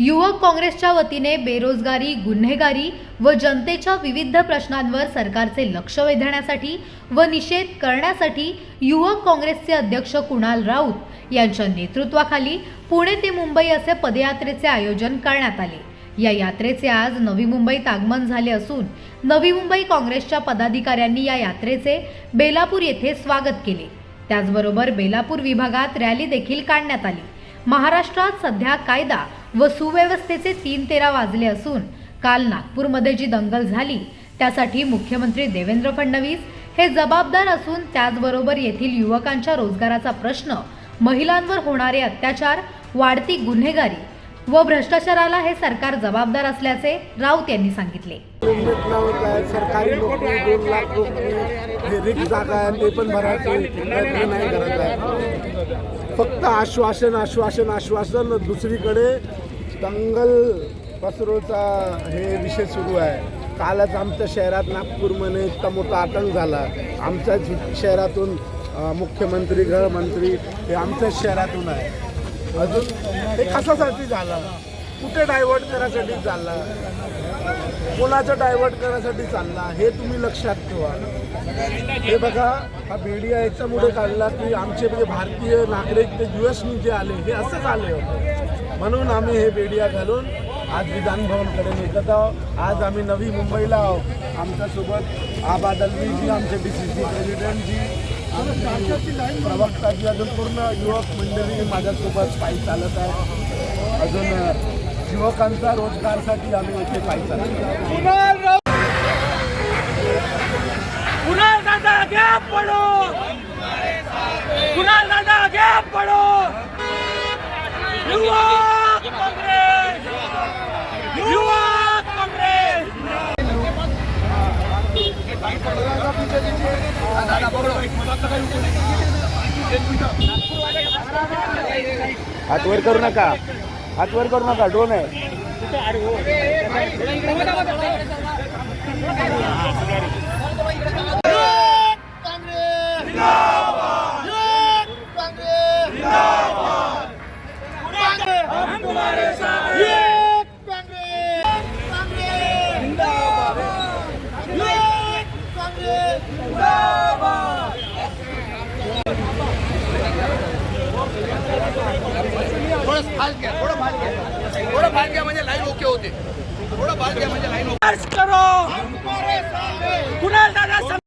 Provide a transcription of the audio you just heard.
युवक काँग्रेसच्या वतीने बेरोजगारी, गुन्हेगारी व जनतेच्या विविध प्रश्नांवर सरकारचे लक्ष वेधण्यासाठी व निषेध करण्यासाठी युवक काँग्रेसचे अध्यक्ष कुणाल राऊत यांच्या नेतृत्वाखाली पुणे ते मुंबई असे पदयात्रेचे आयोजन करण्यात आले। या यात्रेचे आज नवी मुंबईत आगमन झाले असून नवी मुंबई काँग्रेसच्या पदाधिकाऱ्यांनी या यात्रेचे बेलापूर येथे स्वागत केले। त्याचबरोबर बेलापूर विभागात रॅली देखील काढण्यात आली। महाराष्ट्रात सध्या कायदा व सुव्यवस्थेचे 3-13 वाजले असून काल नागपूरमध्ये जी दंगल झाली त्यासाठी मुख्यमंत्री देवेंद्र फडणवीस हे जबाबदार असून त्याचबरोबर येथील युवकांच्या रोजगाराचा प्रश्न, महिलांवर होणारे अत्याचार, वाढती गुन्हेगारी व भ्रष्टाचाराला हे सरकार जबाबदार असल्याचे राऊत यांनी सांगितले। सरकारी नोकरी 2 लाख नोकरी रिक्त जागा आहे ते पण भरायचे प्रयत्न नाही करत आहे। फक्त आश्वासन आश्वासन आश्वासन। दुसरीकडे दंगल पसरवचा हे विषय सुरू आहे। कालच आमच्या शहरात नागपूरमध्ये इतका मोठा आतंक झाला। आमच्याच शहरातून मुख्यमंत्री, गृहमंत्री हे आमच्याच शहरातून आहे। अजून हे कशासाठी झालं, कुठे डायव्हर्ट करण्यासाठी चालला, कोणाचं डायव्हर्ट करण्यासाठी चालला हे तुम्ही लक्षात ठेवा। हे बघा, हा बेडिया याच्यामुळे काढला की आमचे म्हणजे भारतीय नागरिक ते US जे आले हे असंच आले होते, म्हणून आम्ही हे बेडिया घालून आज विधान भवनकडे निघत आहोत। आज आम्ही नवी मुंबईला आहोत। आमच्यासोबत आबा दलवीजी, आमचे DCC प्रेसिडेंटजी, प्रवक्ताजी, अजून पूर्ण युवक मंडळी माझ्यासोबत पायी चालत आहे। अजून युवकांचा रोजगारसाठी आम्ही इथे पायी चालत आहोत। कुणाल दादा आगे बढ़ो, कुणाल दादा आगे बढ़ो। युवक कांग्रेस, युवक कांग्रेस। हात वर करू नका, हात वर करू नका, ड्रोन आहे। हम तुम्हारे साथ, युवक कांग्रेस, कांग्रेस जिंदाबाद, युवक कांग्रेस जिंदाबाद। थोड़ा फास्ट घ्या म्हणजे लाईन ओके होते। थोड़ा फास्ट घ्या म्हणजे लाईन ओके करो, कुणाल दादा